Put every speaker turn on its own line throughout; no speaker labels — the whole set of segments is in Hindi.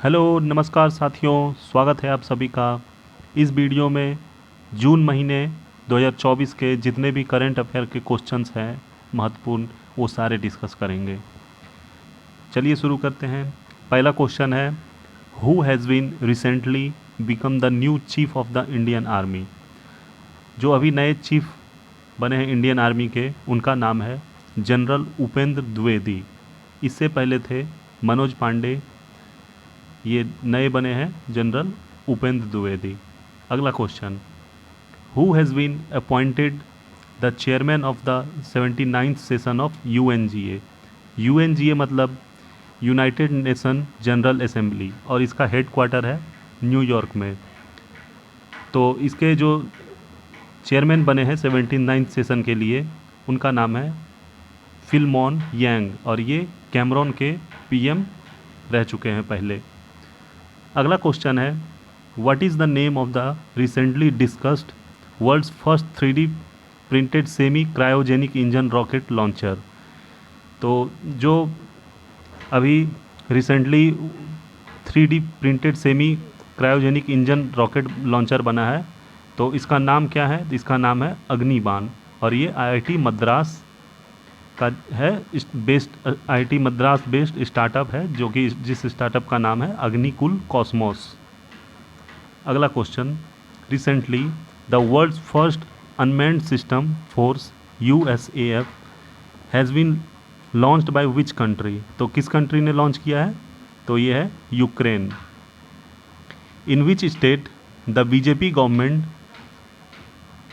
हेलो नमस्कार साथियों, स्वागत है आप सभी का। इस वीडियो में जून महीने 2024 के जितने भी करंट अफेयर के क्वेश्चंस हैं महत्वपूर्ण, वो सारे डिस्कस करेंगे। चलिए शुरू करते हैं। पहला क्वेश्चन है, who has been recently become the new chief of the Indian army. जो अभी नए चीफ बने हैं इंडियन आर्मी के, उनका नाम है जनरल उपेंद्र द्विवेदी। इससे पहले थे मनोज पांडे, ये नए बने हैं जनरल उपेंद्र द्विवेदी। अगला question, who has been appointed the chairman of the 79th session of UNGA. UNGA मतलब यूनाइटेड नेशन जनरल असेंबली, और इसका हेड क्वार्टर है न्यूयॉर्क में। तो इसके जो चेयरमैन बने हैं 79th सेशन के लिए, उनका नाम है फिलमॉन यांग, और ये कैमरॉन के पीएम रह चुके हैं पहले। अगला क्वेश्चन है, what is the name of the recently discussed world's first 3D printed semi cryogenic engine rocket launcher. तो जो अभी recently 3D printed semi cryogenic engine rocket launcher बना है, तो इसका नाम क्या है? इसका नाम है अग्निबाण, और ये आईआईटी मद्रास का है, based IIT Madras based startup है, जो कि जिस स्टार्टअप का नाम है अग्निकुल कॉस्मोस। अगला question, recently the world's first unmanned system force USAF has been launched by which country. तो किस कंट्री ने लॉन्च किया है? तो ये है Ukraine. In which state the BJP government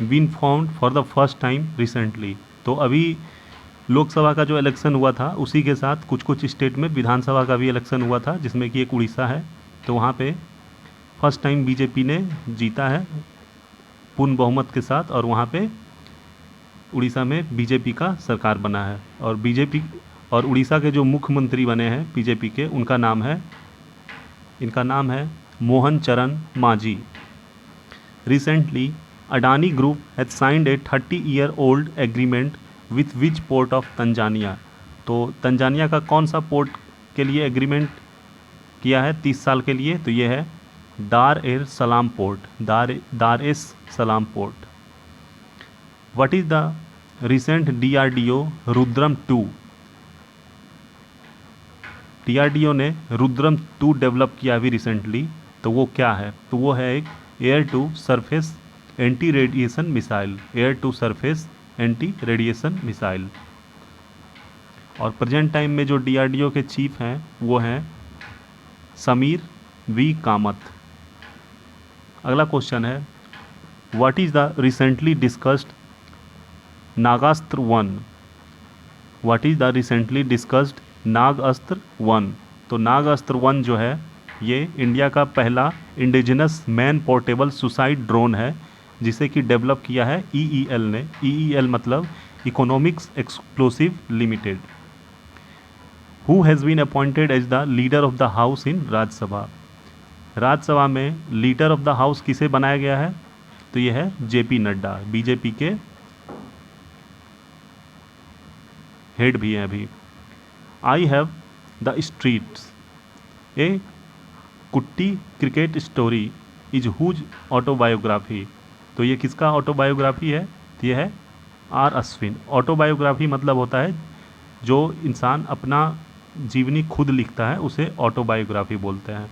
been found for the first time recently. तो अभी लोकसभा का जो इलेक्शन हुआ था, उसी के साथ कुछ कुछ स्टेट में विधानसभा का भी इलेक्शन हुआ था, जिसमें कि एक उड़ीसा है। तो वहाँ पे फर्स्ट टाइम बीजेपी ने जीता है पूर्ण बहुमत के साथ, और वहाँ पे उड़ीसा में बीजेपी का सरकार बना है। और बीजेपी और उड़ीसा के जो मुख्यमंत्री बने हैं बीजेपी के, इनका नाम है मोहन चरण Manjhi. Recently Adani group has signed A 30-year-old agreement with which port of Tanzania. तो तंजानिया का कौन सा पोर्ट के लिए एग्रीमेंट किया है 30 साल के लिए? तो ये है दार एस सलाम पोर्ट, दार एस सलाम port. What is the recent DRDO Rudram 2। DRDO ने रुद्रम 2 डेवलप किया अभी रिसेंटली, तो वो क्या है? तो वो है एक air to surface anti radiation missile, air to surface anti radiation missile. और प्रेजेंट टाइम में जो डीआरडीओ के चीफ हैं वो हैं समीर वी कामत। अगला क्वेश्चन है, what is the recently discussed Nagastra 1। What is the recently discussed Nagastra 1। तो नागास्त्र 1 जो है, ये इंडिया का पहला indigenous man portable suicide drone है, जिसे कि डेवलप किया है ईईएल ने। ईईएल मतलब economics explosive limited. Who has been appointed as the leader of the house in Rajya Sabha. Rajya Sabha में लीडर ऑफ द हाउस किसे बनाया गया है? तो यह है जेपी नड्डा, बीजेपी के हेड भी हैं अभी। I have the streets a Kutti cricket story is whose autobiography. तो ये किसका ऑटोबायोग्राफी है? तो ये है आर अश्विन। ऑटोबायोग्राफी मतलब होता है जो इंसान अपना जीवनी खुद लिखता है, उसे ऑटोबायोग्राफी बोलते हैं।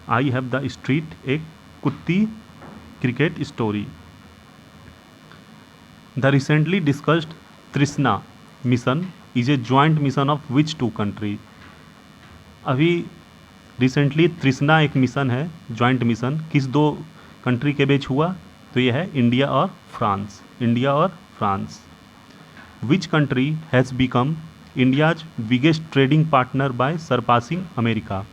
I have the street a Kutti cricket story. The recently discussed Trishna mission is a joint mission of which 2 country. अभी रिसेंटली तृष्णा एक मिशन है, ज्वाइंट मिशन, किस 2 कंट्री के बीच हुआ? तो यह है इंडिया और फ्रांस, इंडिया और France. Which country has become India's biggest trading partner by surpassing America.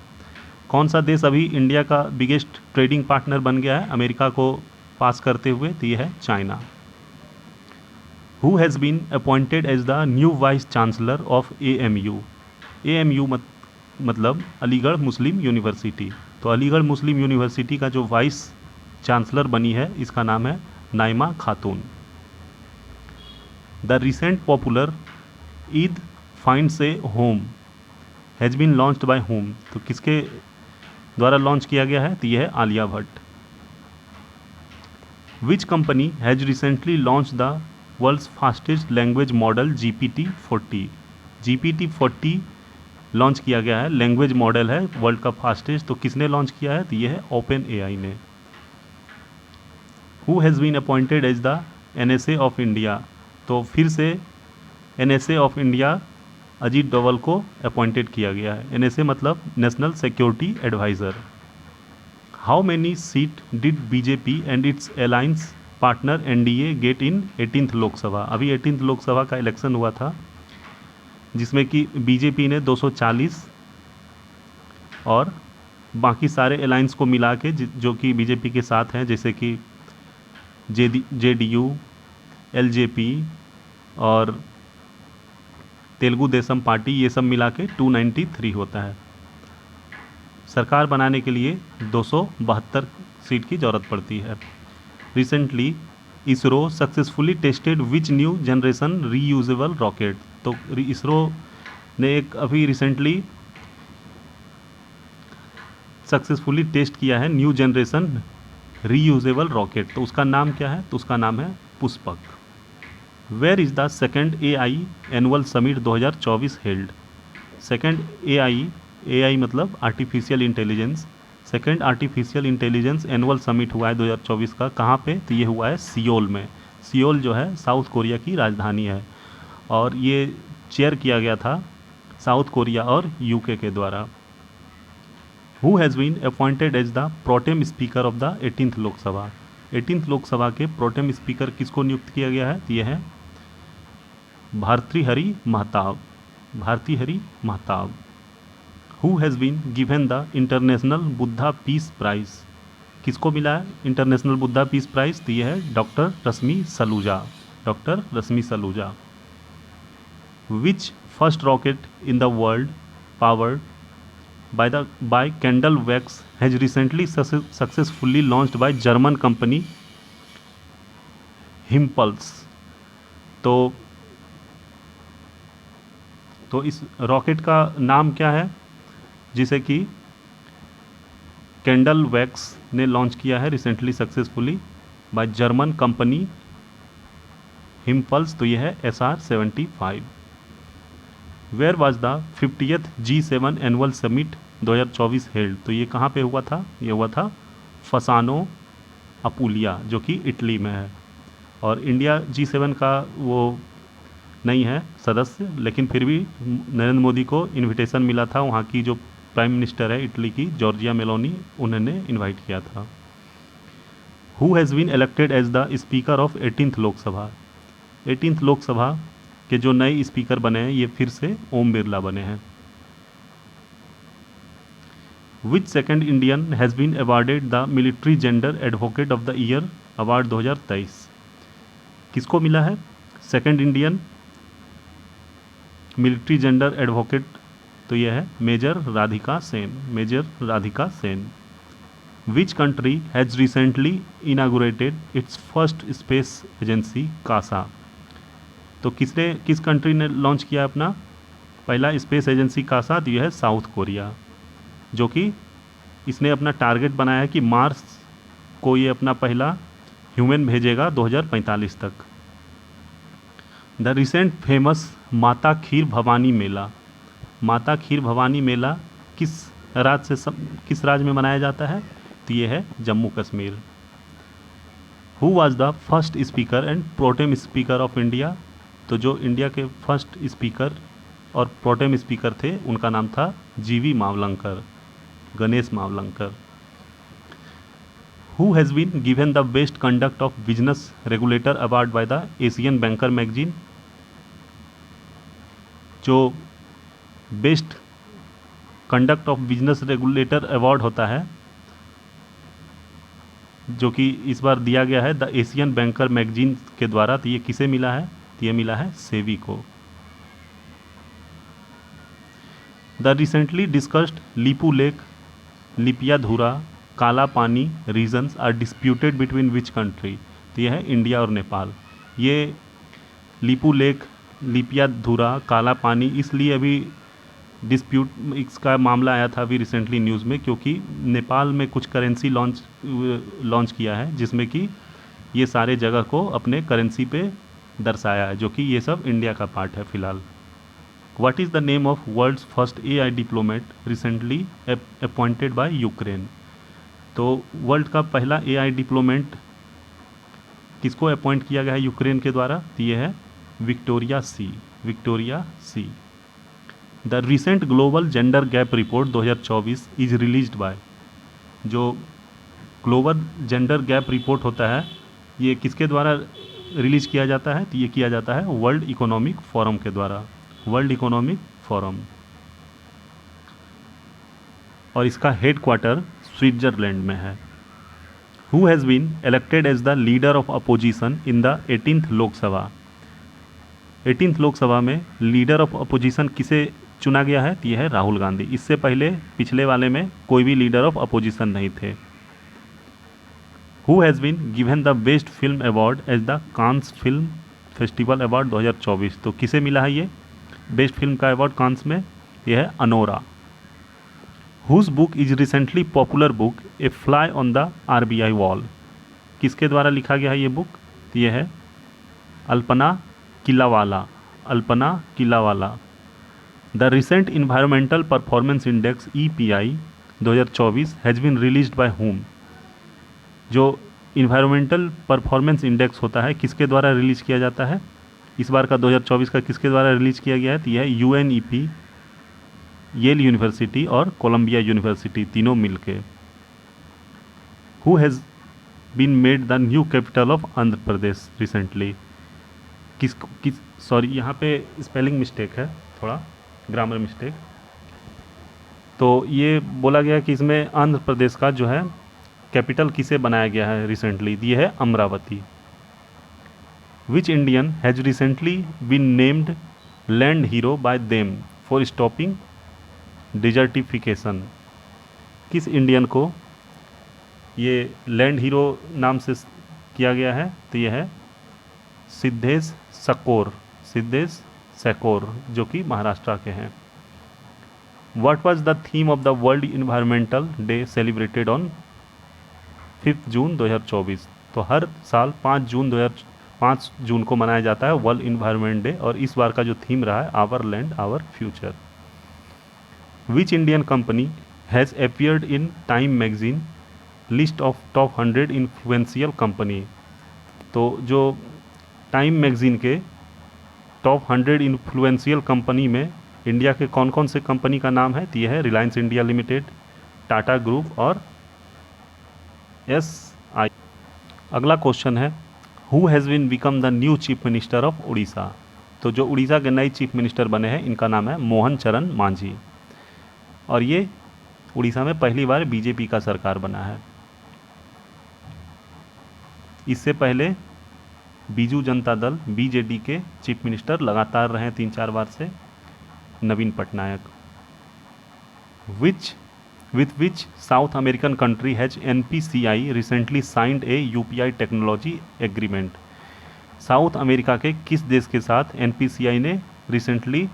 कौन सा देश अभी इंडिया का बिगेस्ट ट्रेडिंग पार्टनर बन गया है अमेरिका को पास करते हुए? तो यह है China. Who has been appointed as the new vice chancellor of AMU. AMU मतलब अलीगढ़ मुस्लिम यूनिवर्सिटी। तो अलीगढ़ मुस्लिम यूनिवर्सिटी का जो वाइस चांसलर बनी है, इसका नाम है Naima Khatoon. The recent popular Eid finds a home has been launched by home. तो किसके द्वारा लॉन्च किया गया है? तो यह है Alia Bhatt. Which company has recently launch the world's fastest language model GPT-40? GPT-40 launch किया गया है, लैंग्वेज मॉडल है वर्ल्ड का फास्टेस्ट। तो किसने लॉन्च किया है? तो ये है ओपन AI ने। Who has been appointed as the NSA of India? तो फिर से NSA of India Ajit Doval को अपॉइंटेड किया गया है। NSA मतलब national security adviser. How many seat did BJP and it's alliance partner NDA get in 18th Lok Sabha? अभी 18th लोकसभा का इलेक्शन हुआ था, जिसमें कि BJP ने 240 और बाकी सारे अलायंस को मिला के जो कि BJP के साथ हैं, जैसे कि JDU, LJP और तेलुगु देशम पार्टी, ये सब मिला के 293 होता है। सरकार बनाने के लिए 272 सीट की ज़रूरत पड़ती है। Recently ISRO successfully tested which new generation reusable rocket? तो इसरो ने एक अभी रिसेंटली सक्सेसफुली टेस्ट किया है न्यू जनरेशन रीयूजेबल रॉकेट। तो उसका नाम क्या है? तो उसका नाम है Pushpak. Where is the second AI annual summit 2024 held? Second AI मतलब artificial intelligence, second artificial intelligence annual summit हुआ है 2024 का। कहाँ पे? तो ये हुआ है सियोल में। सियोल जो है साउथ कोरिया की राजधानी है, और ये चेयर किया गया था साउथ कोरिया और UK के द्वारा। Who has been appointed as the pro tem speaker of the 18th Lok Sabha? 18th Lok Sabha के प्रोटेम स्पीकर किसको नियुक्त किया गया है? तो यह है Bhartruhari Mahtab. Bhartruhari Mahtab. Who has been given the international Buddha peace prize? किसको मिला है इंटरनेशनल बुद्धा पीस प्राइज़? तो यह है doctor Rashmi Saluja. Doctor Rashmi Saluja. Which first rocket in the world powered by Kendall Wax has recently successfully launched by German company Himpulse? तो इस रॉकेट का नाम क्या है जिसे कि कैंडल वैक्स ने लॉन्च किया है recently successfully by German company HyImpulse? तो यह है SR-75। Where was the 50th G7 annual summit 2024 held? तो ये कहाँ पे हुआ था? ये हुआ था फसानो अपुलिया, जो कि इटली में है। और इंडिया G7 का वो नहीं है सदस्य, लेकिन फिर भी नरेंद्र मोदी को इनविटेशन मिला था। वहाँ की जो प्राइम मिनिस्टर है इटली की, जॉर्जिया मेलोनी, उन्होंने इनवाइट किया था। Who has been elected as the speaker of 18th Lok Sabha? 18th Lok Sabha के जो नए स्पीकर बने हैं ये फिर से ओम बिरला बने हैं। Which second Indian has been awarded the military gender advocate of the year award 2023? किसको मिला है second Indian military gender advocate? तो यह है major Radhika Sen. Major Radhika Sen. Which country has recently inaugurated its first space agency KASA? तो किस कंट्री ने लॉन्च किया अपना पहला स्पेस एजेंसी कासा? तो यह है साउथ कोरिया, जो कि इसने अपना टारगेट बनाया है कि मार्स को ये अपना पहला ह्यूमन भेजेगा 2045 तक। The recent famous Mata Kheer Bhavani मेला। माता खीर भवानी मेला किस राज्य में मनाया जाता है? तो ये है Jammu Kashmir. Who was the first speaker and pro tem speaker of India? तो जो इंडिया के फर्स्ट स्पीकर और प्रोटेम स्पीकर थे उनका नाम था GV Mavalankar, Ganesh Mavalankar. Who has been given the best conduct of business regulator award by the Asian banker magazine? जो best conduct of business regulator award होता है, जो कि इस बार दिया गया है द एशियन बैंकर मैगजीन के द्वारा, तो ये किसे मिला है? तो ये मिला है सेबी को। The recently discussed Lipulekh, Limpiyadhura, Kalapani regions are disputed between which country? तो यह है इंडिया और नेपाल। ये लिपू लेक, लिपियाधुरा, काला पानी इसलिए अभी डिस्प्यूट, इसका मामला आया था अभी रिसेंटली न्यूज़ में, क्योंकि नेपाल में कुछ करेंसी लॉन्च किया है जिसमें कि ये सारे जगह को अपने करेंसी पे दर्शाया है, जो कि ये सब इंडिया का पार्ट है फ़िलहाल। What is the name of world's first AI diplomat recently appointed by Ukraine? तो वर्ल्ड का पहला एआई डिप्लोमेट किसको अपॉइंट किया गया है यूक्रेन के द्वारा? तो ये है Victoria Shi. Victoria Shi. The recent global gender gap report 2024 is released by, जो ग्लोबल जेंडर गैप रिपोर्ट होता है ये किसके द्वारा रिलीज किया जाता है? तो ये किया जाता है वर्ल्ड इकोनॉमिक फोरम के द्वारा, वर्ल्ड इकोनॉमिक फोरम, और इसका हेड क्वार्टर स्विट्जरलैंड में है। Who has been elected as the leader of opposition in the 18th Lok Sabha? 18th Lok Sabha में लीडर ऑफ अपोजिशन किसे चुना गया है? तो यह है राहुल गांधी। इससे पहले पिछले वाले में कोई भी लीडर ऑफ अपोजिशन नहीं थे। Who has been given the best film award as the Cannes film festival award 2024? तो किसे मिला है ये बेस्ट फिल्म का अवार्ड कांस में? यह है Anora. Whose book is recently popular book a fly on the RBI wall? किसके द्वारा लिखा गया है ये बुक? तो यह है Alpana Killawala. Alpana Killawala. The recent environmental performance index EPI 2024 has been released by whom? जो इन्वायरमेंटल परफॉर्मेंस इंडेक्स होता है किसके द्वारा रिलीज़ किया जाता है? इस बार का 2024 का किसके द्वारा रिलीज़ किया गया है? तो यह UNEP, येल यूनिवर्सिटी और कोलंबिया यूनिवर्सिटी तीनों मिलके। Who has been made the new capital of Andhra Pradesh recently? किस सॉरी यहाँ पे स्पेलिंग मिस्टेक है, थोड़ा ग्रामर मिस्टेक। तो ये बोला गया कि इसमें आंध्र प्रदेश का जो है कैपिटल किसे बनाया गया है रिसेंटली? ये है Amaravati. Which Indian has recently been named land hero by them for stopping desertification? किस इंडियन को ये लैंड हीरो नाम से किया गया है? तो ये है सिद्धेश सकौर। सिद्धेश सकौर जो कि महाराष्ट्र के हैं। What was the theme of the world environmental day celebrated on 5 जून 2024? तो हर साल 5 जून को मनाया जाता है वर्ल्ड इन्वायरमेंट डे, और इस बार का जो थीम रहा है our land our future. Which Indian company has appeared in Time magazine list of top 100 influential company? तो जो टाइम मैगजीन के टॉप 100 इन्फ्लुएंशियल कंपनी में इंडिया के कौन कौन से कंपनी का नाम है? तो यह है Reliance India Limited, Tata group और SI। अगला क्वेश्चन है who has been become the new chief minister of Orissa? तो जो उड़ीसा के नए चीफ मिनिस्टर बने हैं इनका नाम है मोहन चरण मांझी, और ये उड़ीसा में पहली बार बीजेपी का सरकार बना है। इससे पहले बीजू जनता दल BJD के चीफ मिनिस्टर लगातार रहे 3-4 बार से Naveen Patnaik. With which South American country has NPCI recently signed a UPI technology agreement? South America के किस देश के साथ NPCI ने रिसेंटली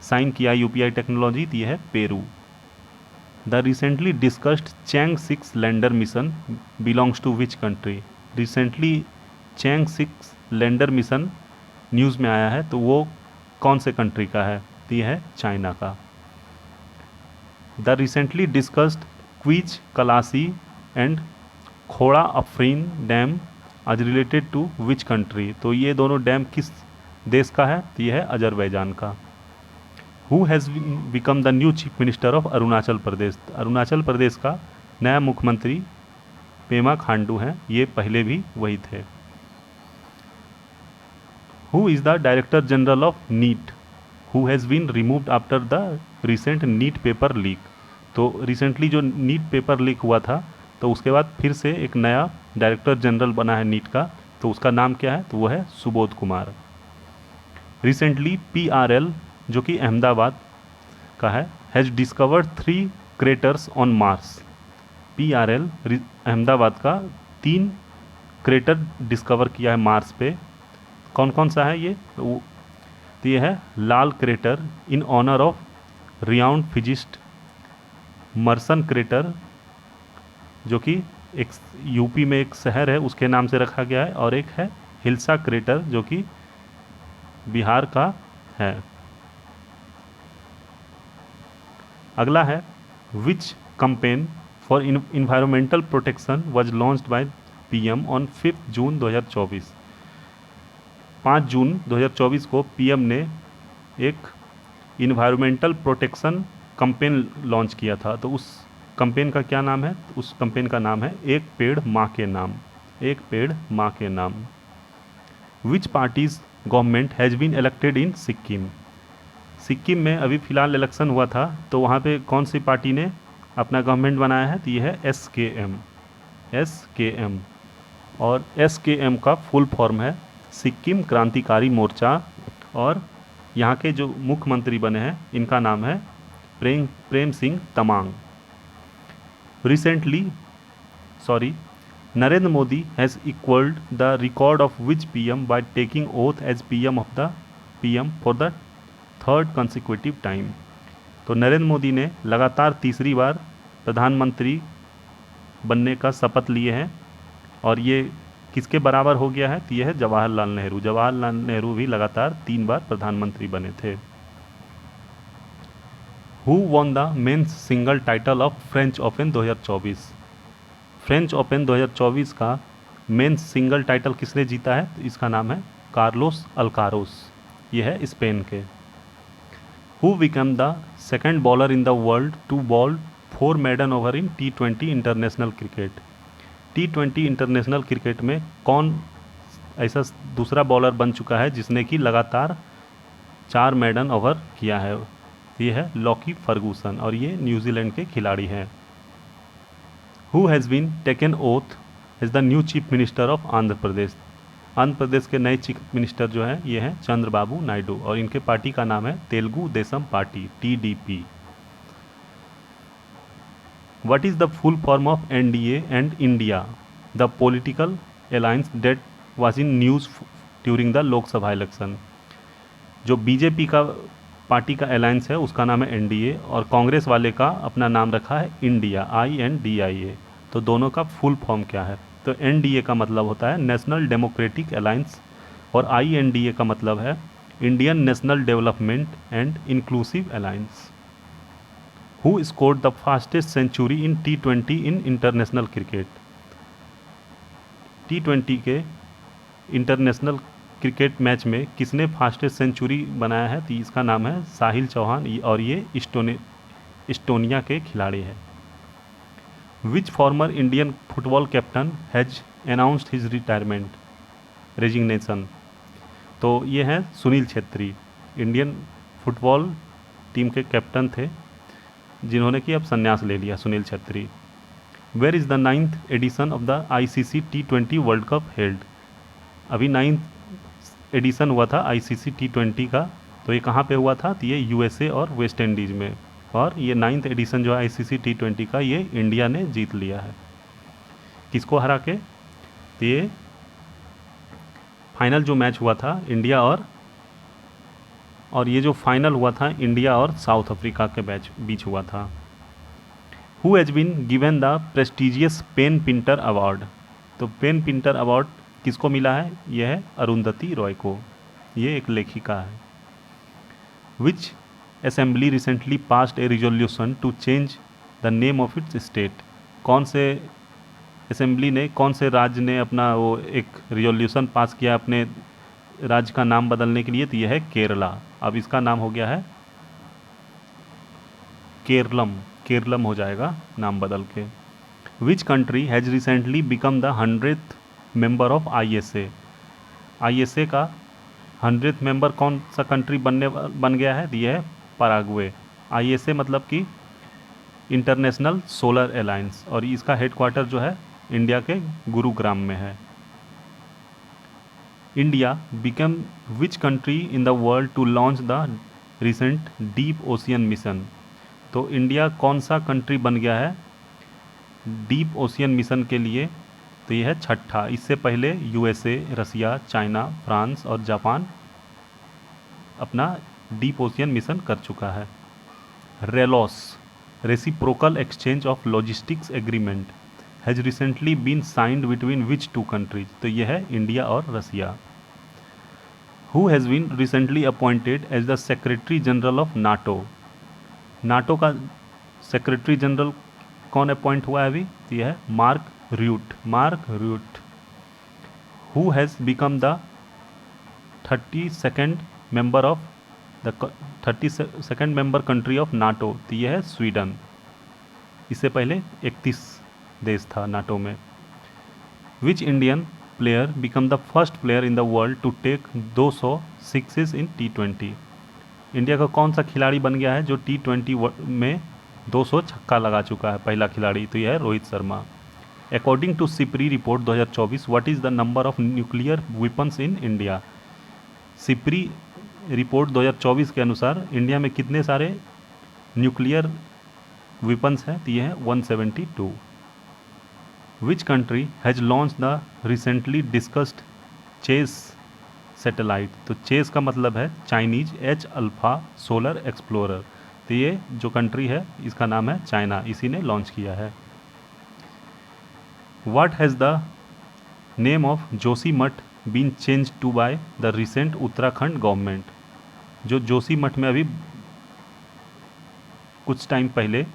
साइन किया UPI टेक्नोलॉजी? दी है Peru. The recently discussed Chang'e 6 lander mission belongs to which country? Recently Chang'e 6 lander mission news में आया है, तो वो कौन से कंट्री का है? तो यह है चाइना का। द रिसेंटली डिस्कस्ड क्वीच कलासी एंड खोड़ा अफरीन डैम आज रिलेटेड टू विच कंट्री? तो ये दोनों डैम किस देश का है? तो यह है अजरबैजान का। Who has become the new chief minister of Arunachal Pradesh? Arunachal Pradesh का नया मुख्यमंत्री पेमा खांडू हैं, ये पहले भी वही थे। Who is the director general of NEET who has been removed after the recent NEET paper leak? तो रिसेंटली जो नीट पेपर लीक हुआ था तो उसके बाद फिर से एक नया डायरेक्टर जनरल बना है नीट का, तो उसका नाम क्या है? तो वो है सुबोध कुमार। रिसेंटली PRL जो कि अहमदाबाद का है has discovered 3 craters on Mars. PRL Ahmedabad का 3 क्रेटर डिस्कवर किया है मार्स पे। कौन कौन सा है ये? तो ये है Lal crater in honour of renowned physicist Mursan crater, जो कि एक यूपी में एक शहर है उसके नाम से रखा गया है, और एक है हिल्सा क्रेटर जो कि बिहार का है। अगला है which campaign for environmental protection was launched by PM on 5 जून 2024। 5 जून 2024 को पीएम ने एक इन्वायरमेंटल प्रोटेक्शन कैंपेन लॉन्च किया था। तो उस कैंपेन का क्या नाम है? उस कैंपेन का नाम है एक पेड़ माँ के नाम। एक पेड़ माँ के नाम। Which party's government has been elected in Sikkim. Sikkim में अभी फ़िलहाल इलेक्शन हुआ था, तो वहाँ पे कौन सी पार्टी ने अपना गवर्नमेंट बनाया है? तो ये है एसकेएम। एसकेएम, और एसकेएम का फुल फॉर्म है सिक्किम क्रांतिकारी मोर्चा। और यहाँ के जो मुख्यमंत्री बने हैं इनका नाम है Prem Singh Tamang. Narendra Modi has equalled the record of which PM by taking oath as PM for the third consecutive time. तो नरेंद्र मोदी ने लगातार तीसरी बार प्रधानमंत्री बनने का शपथ लिए हैं, और ये किसके बराबर हो गया है? तो ये है जवाहरलाल नेहरू। जवाहरलाल नेहरू भी लगातार 3 बार प्रधानमंत्री बने थे। Who won the men's single title of French open 2024। French open 2024 का मेंस सिंगल टाइटल किसने जीता है? तो इसका नाम है कार्लोस अल्कारोस। ये है स्पेन के। Who become the second bowler in the world to bowl 4 maiden over in T20 international cricket. T20 international cricket में कौन ऐसा दूसरा बॉलर बन चुका है जिसने कि लगातार 4 मेडन ओवर किया है? ये है लॉकी फर्गूसन, और ये न्यूजीलैंड के खिलाड़ी हैं। Who has been taken oath as the new chief minister of Andhra Pradesh. Andhra Pradesh के नए चीफ मिनिस्टर जो हैं ये हैं चंद्रबाबू नायडू, और इनके पार्टी का नाम है Telugu Desam party, TDP। What is the full form of NDA and India, the political alliance that was in news during the लोक सभा इलेक्शन। जो बीजेपी का पार्टी का अलायंस है उसका नाम है NDA, और कांग्रेस वाले का अपना नाम रखा है इंडिया, INDIA। तो दोनों का फुल फॉर्म क्या है? तो NDA का मतलब होता है नेशनल डेमोक्रेटिक अलायंस, और INDA का मतलब है Indian national development and inclusive alliance. Who scored the fastest century in T20 in international cricket. T20 के इंटरनेशनल क्रिकेट मैच में किसने फास्टेस्ट सेंचुरी बनाया है? तो इसका नाम है साहिल चौहान, और ये इस्टोनिया के खिलाड़ी हैं। Which former Indian football captain has announced his retirement resignation. तो ये हैं Sunil Chhetri, Indian football team के कैप्टन थे जिन्होंने कि अब संन्यास ले लिया, Sunil Chhetri. Where is the 9th edition of the ICC T20 world cup held. अभी 9th एडिशन हुआ था ICC T20 का, तो ये कहाँ पे हुआ था? तो ये USA और वेस्ट इंडीज़ में, और ये 9th एडिशन जो है ICC T20 का ये इंडिया ने जीत लिया है। किसको हरा के? तो ये फाइनल जो मैच हुआ था इंडिया और ये जो फाइनल हुआ था इंडिया और साउथ अफ्रीका के बीच हुआ था। Who has been given the prestigious PEN Pinter award. तो पेन पिंटर अवार्ड किसको मिला है? यह है अरुंधति रॉय को, ये एक लेखिका है। Which assembly recently passed a resolution to change the name of its state. कौन से असेंबली ने, कौन से राज्य ने अपना वो एक रिजोल्यूशन पास किया अपने राज्य का नाम बदलने के लिए? तो यह है केरला। अब इसका नाम हो गया है केरलम हो जाएगा नाम बदल के। विच country has recently become the 100th member of ISA। ISA का 100th मेंबर कौन सा कंट्री बन गया है? यह है पराग्वे। ISA मतलब कि इंटरनेशनल सोलर अलायंस, और इसका हेडक्वार्टर जो है इंडिया के गुरुग्राम में है। India become which country in the world to launch the recent deep ocean mission. तो इंडिया कौन सा कंट्री बन गया है डीप ओशियन मिशन के लिए? तो यह है 6ठा। इससे पहले USA, रसिया, चाइना, फ्रांस और जापान अपना डीप ओशियन मिशन कर चुका है। RELOS reciprocal exchange of logistics agreement has recently been signed between which two countries? तो यह है इंडिया और Russia. Who has been recently appointed as the secretary general of NATO? NATO का सेक्रेटरी जनरल कौन अपॉइंट हुआ है अभी? तो यह है Mark Rutte. Mark Rutte. Who has become the 32nd member of the 32nd member country of NATO? तो यह है स्वीडन। इससे पहले 31 देश था नाटो में। Which Indian player become the first player in the world to take 200 sixes in T20? India का कौन सा खिलाड़ी बन गया है जो T20 में 200 छक्का लगा चुका है, पहला खिलाड़ी? तो यह है Rohit Sharma. According to SIPRI report 2024 what is the number of nuclear weapons in India? SIPRI report 2024 के अनुसार इंडिया में कितने सारे न्यूक्लियर वेपन्स हैं? तो यह है 172। Which country has launch the recently discussed CHASE satellite? तो चेस का मतलब है Chinese H alpha solar explorer. तो ये जो कंट्री है इसका नाम है चाइना, इसी ने लॉन्च किया है। What has the name of Joshimath been change to by the recent Uttarakhand government? जो जोशीमठ में अभी कुछ टाइम पहले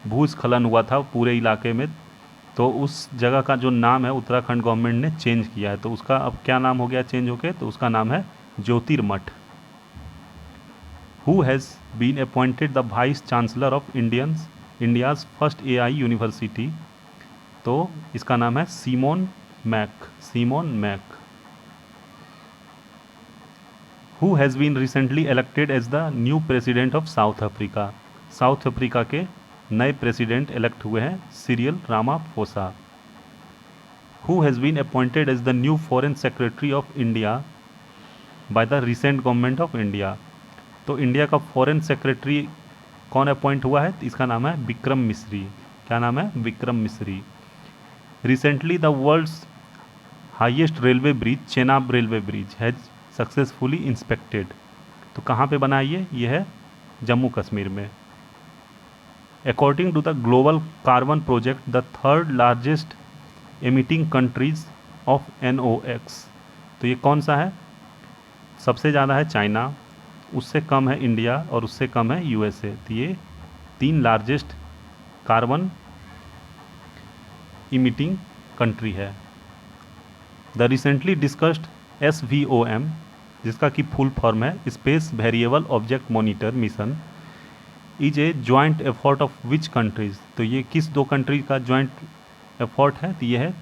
भूस्खलन हुआ था पूरे इलाके में, तो उस जगह का जो नाम है उत्तराखंड गवर्नमेंट ने चेंज किया है। तो उसका अब क्या नाम हो गया चेंज होके? तो उसका नाम है Jyotirmath. Who has been appointed the vice chancellor of India's first AI university? तो इसका नाम है Simon Mack. Simon Mack. Who has been recently elected as the new president of South Africa? South Africa के नए प्रेसिडेंट इलेक्ट हुए हैं Cyril Ramaphosa. Who has been appointed as the new foreign secretary of India by the recent government of India? तो इंडिया का फॉरेन सेक्रेटरी कौन अपॉइंट हुआ है? इसका नाम है विक्रम मिश्री। क्या नाम है? Vikram Misri. Recently the world's highest railway bridge Chenab railway bridge has successfully inspected. तो कहाँ पे बना ये है जम्मू कश्मीर में। According to the global carbon project the third largest emitting countries of NOx? तो ये कौन सा है? सबसे ज़्यादा है चाइना, उससे कम है इंडिया और उससे कम है USA। तो ये 3 लार्जेस्ट कार्बन इमिटिंग कंट्री है। द रिसेंटली डिस्कस्ड SVOM, जिसका कि फुल फॉर्म है space variable object monitor mission, is a joint effort of which countries? तो ये किस 2 कंट्री का जॉइंट एफर्ट है? तो ये है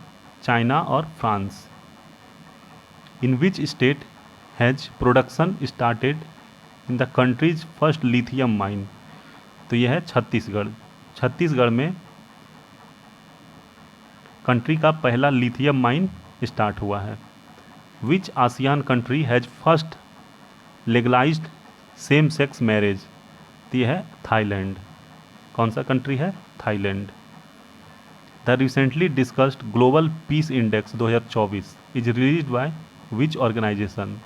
चाइना और France. In which state has production started in the countries first lithium mine? तो यह है छत्तीसगढ़। छत्तीसगढ़ में कंट्री का पहला लिथियम माइन स्टार्ट हुआ है। Which ASEAN country has first legalized same sex marriage? तो यह है थाईलैंड। कौन सा कंट्री है? Thailand. The recently discussed global peace index 2024 is released by which organization?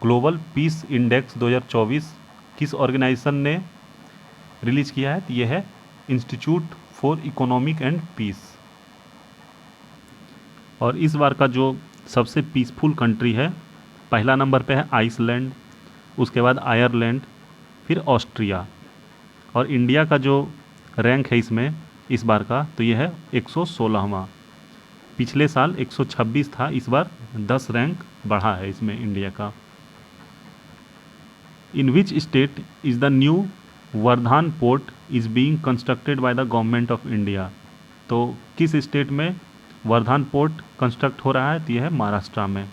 Global peace index 2024 किस ऑर्गेनाइजेशन ने रिलीज किया है? तो यह है institute for economic and peace. और इस बार का जो सबसे पीसफुल कंट्री है, पहला नंबर पे है आइसलैंड, उसके बाद आयरलैंड, फिर ऑस्ट्रिया। और इंडिया का जो रैंक है इसमें इस बार का, तो ये है 116वां। पिछले साल 126 था, इस बार 10 रैंक बढ़ा है इसमें इंडिया का। In which state is the new Vadhavan port is being constructed by the government of India? तो किस स्टेट में वर्धान पोर्ट कंस्ट्रक्ट हो रहा है? तो यह है महाराष्ट्र में।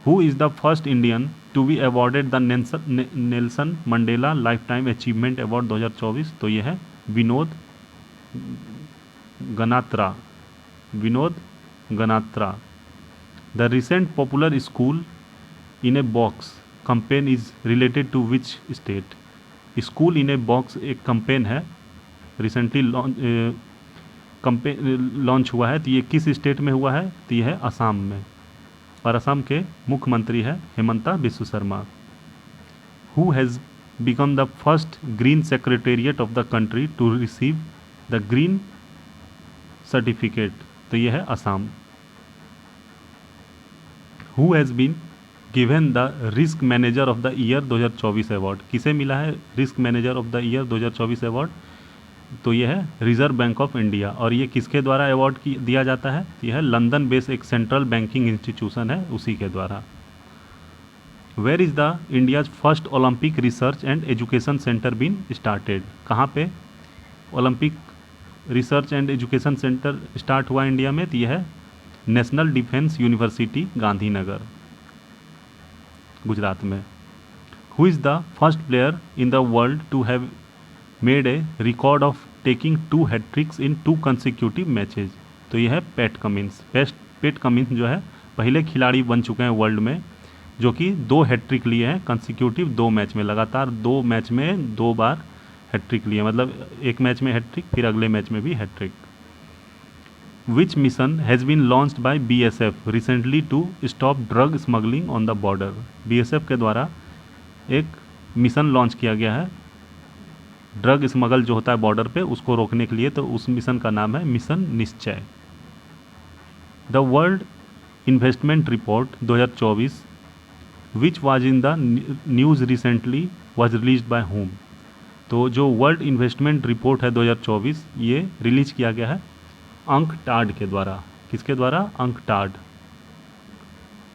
Who is the first Indian to be awarded the Nelson Mandela lifetime achievement award 2024? तो यह है Vinod Ganatra. Vinod Ganatra. The recent popular school in a box campaign is related to which state? School in a box एक कंपेन है, रिसेंटली लॉन्च हुआ है। तो ये किस स्टेट में हुआ है? तो ये है असम में, और असम के मुख्यमंत्री है Himanta Biswa Sharma. Who has become the first green secretariat of the country to receive the green certificate? तो ये है Assam. Who has been given the risk manager of the year 2024 award? किसे मिला है risk manager of the year 2024 award? तो ये है रिजर्व बैंक ऑफ इंडिया. और ये किसके द्वारा अवार्ड दिया जाता है? यह है लंदन बेस्ड एक सेंट्रल बैंकिंग इंस्टीट्यूशन है, उसी के द्वारा. Where is the India's first Olympic research and education centre been started? कहाँ पे Olympic research and education centre start हुआ इंडिया में? तो यह है national defence university Gandhinagar, Gujarat में. Who is the first player in the world to have made a record of taking 2 hattricks in 2 consecutive matches? तो यह है पैट कमिंस. पैट कमिंस जो है पहले खिलाड़ी बन चुके हैं वर्ल्ड में जो कि 2 हैट्रिक लिए हैं कंसिक्यूटिव 2 मैच में, लगातार 2 मैच में 2 बार हैट्रिक लिए, मतलब एक मैच में हैट्रिक फिर अगले मैच में भी hattrick. Which mission has been launched by BSF recently to stop drug smuggling on the border? BSF के द्वारा एक मिशन लॉन्च किया गया है ड्रग स्मगल जो होता है बॉर्डर पे उसको रोकने के लिए. तो उस मिशन का नाम है मिशन निश्चय. The world investment report 2024 which was in the news recently was release by home? तो जो वर्ल्ड इन्वेस्टमेंट रिपोर्ट है 2024 ये रिलीज किया गया है अंकटाड के द्वारा. किसके द्वारा? अंकटाड.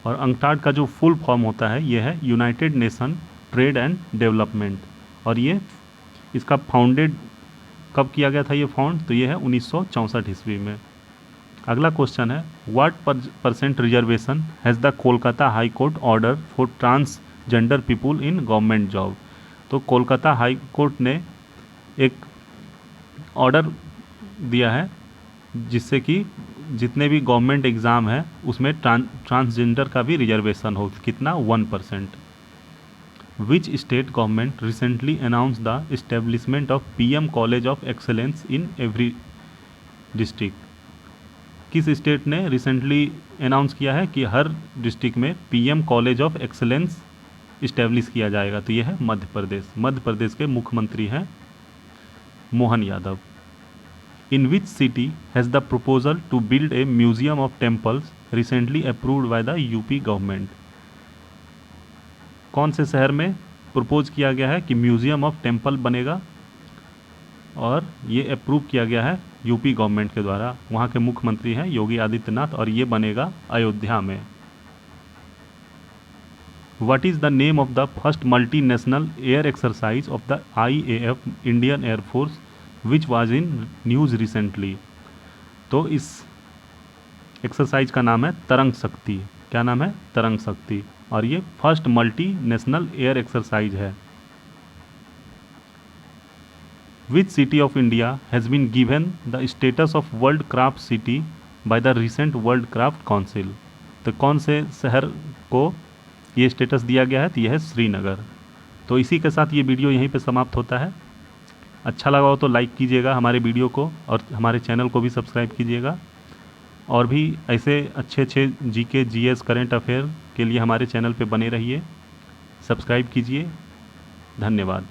और अंकटाड का जो फुल फॉर्म होता है ये है United nation trade and development. और ये इसका फाउंडेड कब किया गया था ये फाउंड? तो ये है 1964 ईस्वी में. अगला क्वेश्चन है what % reservation has the Kolkata high court order for transgender people in government job? तो कोलकाता हाई कोर्ट ने एक ऑर्डर दिया है जिससे कि जितने भी गवर्नमेंट एग्ज़ाम है उसमें ट्रांसजेंडर का भी रिजर्वेशन हो. कितना? 1%. Which state government recently announce the establishment of PM college of excellence in every district? किस स्टेट ने रिसेंटली अनाउंस किया है कि हर डिस्ट्रिक्ट में PM college of excellence establish किया जाएगा? तो यह है मध्य प्रदेश. मध्य प्रदेश के मुख्यमंत्री हैं Mohan Yadav. In which city has the proposal to build a museum of temples recently approved by the UP government? कौन से शहर में प्रपोज किया गया है कि म्यूजियम ऑफ टेम्पल बनेगा और ये अप्रूव किया गया है UP गवर्नमेंट के द्वारा? वहाँ के मुख्यमंत्री हैं योगी आदित्यनाथ और ये बनेगा अयोध्या में. What is the name of the first multinational air exercise of the IAF Indian Air Force which was in news recently? तो इस एक्सरसाइज का नाम है तरंग शक्ति. क्या नाम है? तरंग शक्ति. और ये फर्स्ट मल्टीनेशनल एयर एक्सरसाइज है. Which city of India has been given the status of World Craft City by the recent World Craft Council? तो कौन से शहर को ये स्टेटस दिया गया है? तो यह है श्रीनगर. तो इसी के साथ ये वीडियो यहीं पे समाप्त होता है. अच्छा लगा हो तो लाइक कीजिएगा हमारे वीडियो को और हमारे चैनल को भी सब्सक्राइब कीजिएगा. और भी ऐसे अच्छे GK GS करेंट अफेयर के लिए हमारे चैनल पे बने रहिए. सब्सक्राइब कीजिए. धन्यवाद.